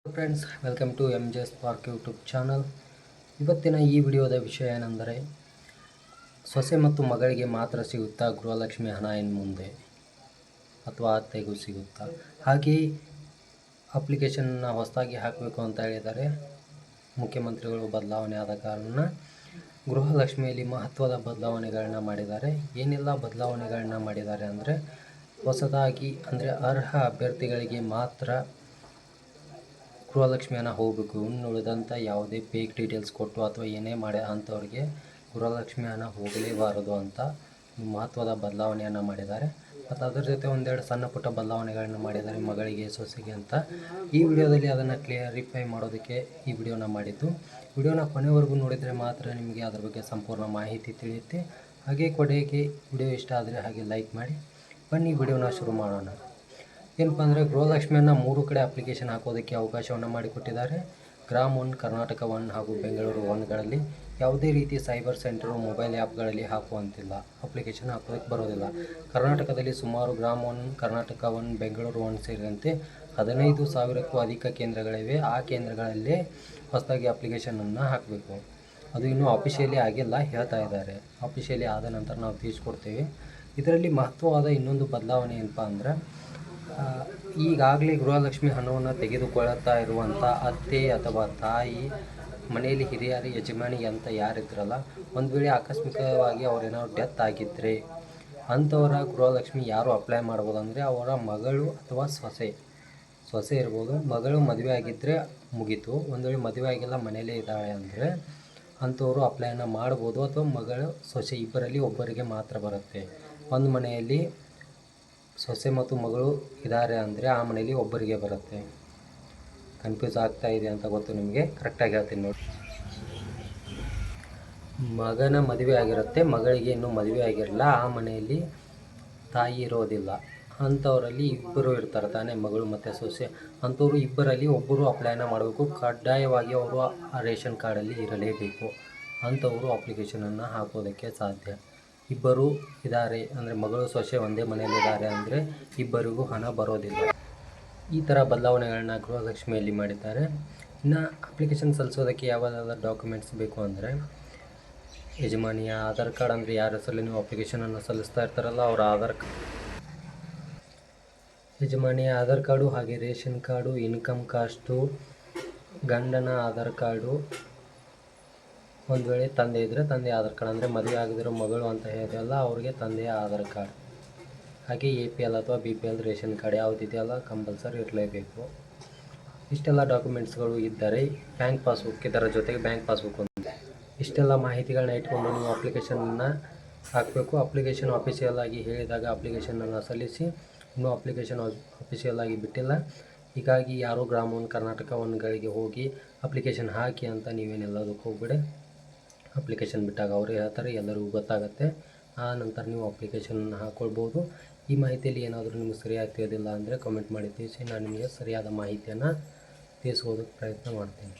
Friends, welcome to MJ spark YouTube channel. ಇವತ್ತಿನ ಈ ವಿಡಿಯೋದ ವಿಷಯ ಏನೆಂದರೆ, ಸೊಸೆ ಮತ್ತು ಮಗಳಿಗೆ ಮಾತ್ರ ಸಿಗುತ್ತಾ ಗೃಹಲಕ್ಷ್ಮಿ ಹಣ ಇನ್ನು ಮುಂದೆ, ಅಥವಾ ಅತ್ತೆಗೂ ಸಿಗುತ್ತಾ? ಹಾಗೆಯೇ ಅಪ್ಲಿಕೇಶನ್ನ ಹೊಸದಾಗಿ ಹಾಕಬೇಕು ಅಂತ ಹೇಳಿದ್ದಾರೆ. ಮುಖ್ಯಮಂತ್ರಿಗಳು ಬದಲಾವಣೆ ಆದ ಕಾರಣ ಗೃಹಲಕ್ಷ್ಮಿಯಲ್ಲಿ ಮಹತ್ವದ ಬದಲಾವಣೆಗಳನ್ನ ಮಾಡಿದ್ದಾರೆ. ಏನೆಲ್ಲ ಬದಲಾವಣೆಗಳನ್ನ ಮಾಡಿದ್ದಾರೆ ಅಂದರೆ, ಹೊಸದಾಗಿ ಅಂದರೆ ಅರ್ಹ ಅಭ್ಯರ್ಥಿಗಳಿಗೆ ಮಾತ್ರ ಗೃಹಲಕ್ಷ್ಮಿ ಹಣ ಹೋಗಬೇಕು. ಇನ್ನು ಉಳಿದಂಥ ಯಾವುದೇ ಫೇಕ್ ಡೀಟೇಲ್ಸ್ ಕೊಟ್ಟು ಅಥವಾ ಏನೇ ಮಾಡಿ ಅಂಥವ್ರಿಗೆ ಗೃಹಲಕ್ಷ್ಮಿ ಹಣ ಹೋಗಲೇಬಾರದು ಅಂತ ಮಹತ್ವದ ಬದಲಾವಣೆಯನ್ನು ಮಾಡಿದ್ದಾರೆ. ಮತ್ತು ಅದರ ಜೊತೆ ಒಂದೆರಡು ಸಣ್ಣ ಪುಟ್ಟ ಬದಲಾವಣೆಗಳನ್ನು ಮಾಡಿದ್ದಾರೆ ಮಗಳಿಗೆ, ಸೊಸೆಗೆ ಅಂತ. ಈ ವಿಡಿಯೋದಲ್ಲಿ ಅದನ್ನು ಕ್ಲಿಯರಿಫೈ ಮಾಡೋದಕ್ಕೆ ಈ ವಿಡಿಯೋನ ಮಾಡಿದ್ದು. ವಿಡಿಯೋನ ಕೊನೆವರೆಗೂ ನೋಡಿದರೆ ಮಾತ್ರ ನಿಮಗೆ ಅದರ ಬಗ್ಗೆ ಸಂಪೂರ್ಣ ಮಾಹಿತಿ ತಿಳಿಯುತ್ತೆ. ಹಾಗೆ ಕೊನೆಗೆ ವಿಡಿಯೋ ಇಷ್ಟ ಆದರೆ ಹಾಗೆ ಲೈಕ್ ಮಾಡಿ. ಬನ್ನಿ ವಿಡಿಯೋನ ಶುರು ಮಾಡೋಣ. ಏನಪ್ಪ ಅಂದರೆ, ಗೃಹಲಕ್ಷ್ಮಿಯನ್ನು 3 ಕಡೆ ಅಪ್ಲಿಕೇಶನ್ ಹಾಕೋದಕ್ಕೆ ಅವಕಾಶವನ್ನು ಮಾಡಿಕೊಟ್ಟಿದ್ದಾರೆ. ಗ್ರಾಮ್ 1, ಕರ್ನಾಟಕ 1 ಹಾಗೂ ಬೆಂಗಳೂರು 1ಗಳಲ್ಲಿ ಯಾವುದೇ ರೀತಿ ಸೈಬರ್ ಸೆಂಟರು, ಮೊಬೈಲ್ ಆ್ಯಪ್ಗಳಲ್ಲಿ ಹಾಕುವಂತಿಲ್ಲ. ಅಪ್ಲಿಕೇಶನ್ ಹಾಕೋದಕ್ಕೆ ಬರೋದಿಲ್ಲ. ಕರ್ನಾಟಕದಲ್ಲಿ ಸುಮಾರು ಗ್ರಾಮ್ 1, ಕರ್ನಾಟಕ 1, ಬೆಂಗಳೂರು 1 ಸೇರಿದಂತೆ 15,000ಕ್ಕೂ ಅಧಿಕ ಕೇಂದ್ರಗಳಿವೆ. ಆ ಕೇಂದ್ರಗಳಲ್ಲೇ ಹೊಸದಾಗಿ ಅಪ್ಲಿಕೇಶನನ್ನು ಹಾಕಬೇಕು. ಅದು ಇನ್ನೂ ಆಫಿಷಿಯಲಿ ಆಗಿಲ್ಲ, ಹೇಳ್ತಾ ಇದ್ದಾರೆ. ಆಫಿಷಿಯಲಿ ಆದ ನಂತರ ನಾವು ತಿಳಿಸ್ಕೊಡ್ತೇವೆ. ಇದರಲ್ಲಿ ಮಹತ್ವವಾದ ಇನ್ನೊಂದು ಬದಲಾವಣೆ ಏನಪ್ಪ ಅಂದರೆ, ಈಗಾಗಲೇ ಗೃಹಲಕ್ಷ್ಮಿ ಹಣವನ್ನು ತೆಗೆದುಕೊಳ್ಳುತ್ತಾ ಇರುವಂಥ ಅತ್ತೆ ಅಥವಾ ತಾಯಿ, ಮನೆಯಲ್ಲಿ ಹಿರಿಯರು, ಯಜಮಾನಿ ಅಂತ ಯಾರಿದ್ರಲ್ಲ, ಒಂದು ವೇಳೆ ಆಕಸ್ಮಿಕವಾಗಿ ಅವರೇನಾದ್ರು ಡೆತ್ ಆಗಿದ್ದರೆ ಅಂಥವರ ಗೃಹಲಕ್ಷ್ಮಿ ಯಾರು ಅಪ್ಲೈ ಮಾಡ್ಬೋದು ಅಂದರೆ, ಅವರ ಮಗಳು ಅಥವಾ ಸೊಸೆ ಇರ್ಬೋದು. ಮಗಳು ಮದುವೆ ಆಗಿದ್ದರೆ ಮುಗೀತು. ಒಂದು ವೇಳೆ ಮದುವೆ ಆಗಿಲ್ಲ, ಮನೆಯಲ್ಲೇ ಇದ್ದಾಳೆ ಅಂದರೆ ಅಂಥವರು ಅಪ್ಲೈನ ಮಾಡ್ಬೋದು. ಅಥವಾ ಮಗಳು, ಸೊಸೆ ಇಬ್ಬರಲ್ಲಿ ಒಬ್ಬರಿಗೆ ಮಾತ್ರ ಬರುತ್ತೆ. ಒಂದು ಮನೆಯಲ್ಲಿ ಸೊಸೆ ಮತ್ತು ಮಗಳು ಇದ್ದಾರೆ ಅಂದರೆ ಆ ಮನೆಯಲ್ಲಿ ಒಬ್ಬರಿಗೆ ಬರುತ್ತೆ. ಕನ್ಫ್ಯೂಸ್ ಆಗ್ತಾ ಇದೆ ಅಂತ ಗೊತ್ತು ನಿಮಗೆ, ಕರೆಕ್ಟಾಗಿ ಹೇಳ್ತೀನಿ ನೋಡಿ. ಮಗನ ಮದುವೆ ಆಗಿರುತ್ತೆ, ಮಗಳಿಗೆ ಇನ್ನೂ ಮದುವೆ ಆಗಿರಲ್ಲ, ಆ ಮನೆಯಲ್ಲಿ ತಾಯಿ ಇರೋದಿಲ್ಲ. ಅಂಥವರಲ್ಲಿ ಇಬ್ಬರು ಇರ್ತಾರೆ ತಾನೇ, ಮಗಳು ಮತ್ತು ಸೊಸೆ. ಅಂಥವ್ರು ಇಬ್ಬರಲ್ಲಿ ಒಬ್ಬರು ಅಪ್ಲೈನ ಮಾಡಬೇಕು. ಕಡ್ಡಾಯವಾಗಿ ಅವರು ಆ ರೇಷನ್ ಕಾರ್ಡಲ್ಲಿ ಇರಲೇಬೇಕು. ಅಂಥವರು ಅಪ್ಲಿಕೇಶನನ್ನು ಹಾಕೋದಕ್ಕೆ ಸಾಧ್ಯ. ಇಬ್ಬರು ಇದ್ದಾರೆ ಅಂದರೆ, ಮಗಳು ಸೊಸೆ ಒಂದೇ ಮನೆಯಲ್ಲಿದ್ದಾರೆ ಅಂದರೆ ಇಬ್ಬರಿಗೂ ಹಣ ಬರೋದಿಲ್ಲ. ಈ ಥರ ಬದಲಾವಣೆಗಳನ್ನ ಗೃಹಲಕ್ಷ್ಮಿಯಲ್ಲಿ ಮಾಡಿದ್ದಾರೆ. ಇನ್ನು ಅಪ್ಲಿಕೇಶನ್ ಸಲ್ಲಿಸೋದಕ್ಕೆ ಯಾವುದಾದ್ರು ಡಾಕ್ಯುಮೆಂಟ್ಸ್ ಬೇಕು ಅಂದರೆ, ಯಜಮಾನಿಯ ಆಧಾರ್ ಕಾರ್ಡ್, ಅಂದರೆ ಯಾರ ಹೆಸರಲ್ಲಿ ನೀವು ಅಪ್ಲಿಕೇಶನನ್ನು ಸಲ್ಲಿಸ್ತಾ ಇರ್ತಾರಲ್ಲ ಅವರ ಯಜಮಾನಿಯ ಆಧಾರ್ ಕಾರ್ಡು, ಹಾಗೆ ರೇಷನ್ ಕಾರ್ಡು, ಇನ್ಕಮ್ ಕಾಸ್ಟು, ಗಂಡನ ಆಧಾರ್ ಕಾರ್ಡು, ಒಂದು ವೇಳೆ ತಂದೆ ಇದ್ದರೆ ತಂದೆ ಆಧಾರ್ ಕಾರ್ಡ್, ಅಂದರೆ ಮದುವೆ ಆಗಿರೋ ಮಗಳು ಅಂತ ಹೇಳಿದೆಯಲ್ಲ ಅವ್ರಿಗೆ ತಂದೆಯ ಆಧಾರ್ ಕಾರ್ಡ್, ಹಾಗೆ APL ಅಥವಾ BPL ರೇಷನ್ ಕಾರ್ಡ್ ಯಾವುದಿದೆಯಲ್ಲ ಕಂಪಲ್ಸರಿ ಇರಲೇಬೇಕು. ಇಷ್ಟೆಲ್ಲ ಡಾಕ್ಯುಮೆಂಟ್ಸ್ಗಳು ಇದ್ದರೆ, ಬ್ಯಾಂಕ್ ಪಾಸ್ಬುಕ್, ಇದರ ಜೊತೆಗೆ ಬ್ಯಾಂಕ್ ಪಾಸ್ಬುಕ್ ಒಂದು, ಇಷ್ಟೆಲ್ಲ ಮಾಹಿತಿಗಳನ್ನ ಇಟ್ಕೊಂಡು ನೀವು ಅಪ್ಲಿಕೇಶನನ್ನು ಹಾಕಬೇಕು. ಅಪ್ಲಿಕೇಶನ್ ಆಫೀಷಿಯಲ್ ಆಗಿ ಹೇಳಿದಾಗ ಅಪ್ಲಿಕೇಶನನ್ನು ಸಲ್ಲಿಸಿ. ಇನ್ನೂ ಅಪ್ಲಿಕೇಶನ್ ಆಫೀಷಿಯಲ್ ಆಗಿ ಬಿಟ್ಟಿಲ್ಲ. ಹೀಗಾಗಿ ಯಾರೂ ಗ್ರಾಮ್ 1, ಕರ್ನಾಟಕ 1ಗಳಿಗೆ ಹೋಗಿ ಅಪ್ಲಿಕೇಶನ್ ಹಾಕಿ ಅಂತ ನೀವೇನೆಲ್ಲದಕ್ಕೆ ಹೋಗ್ಬಿಡಿ. ಅಪ್ಲಿಕೇಶನ್ ಬಿಟ್ಟಾಗ ಅವರೇ ಹೇಳ್ತಾರೆ, ಎಲ್ಲರಿಗೂ ಗೊತ್ತಾಗುತ್ತೆ. ಆ ನಂತರ ನೀವು ಅಪ್ಲಿಕೇಶನನ್ನು ಹಾಕ್ಕೊಳ್ಬೋದು. ಈ ಮಾಹಿತಿಯಲ್ಲಿ ಏನಾದರೂ ನಿಮಗೆ ಸರಿಯಾಗಿ ತಿಳಿದಿಲ್ಲ ಅಂದರೆ ಕಮೆಂಟ್ ಮಾಡಿ ತಿಳಿಸಿ. ನಾನು ನಿಮಗೆ ಸರಿಯಾದ ಮಾಹಿತಿಯನ್ನು ತಿಳಿಸೋದಕ್ಕೆ ಪ್ರಯತ್ನ ಮಾಡ್ತೀನಿ.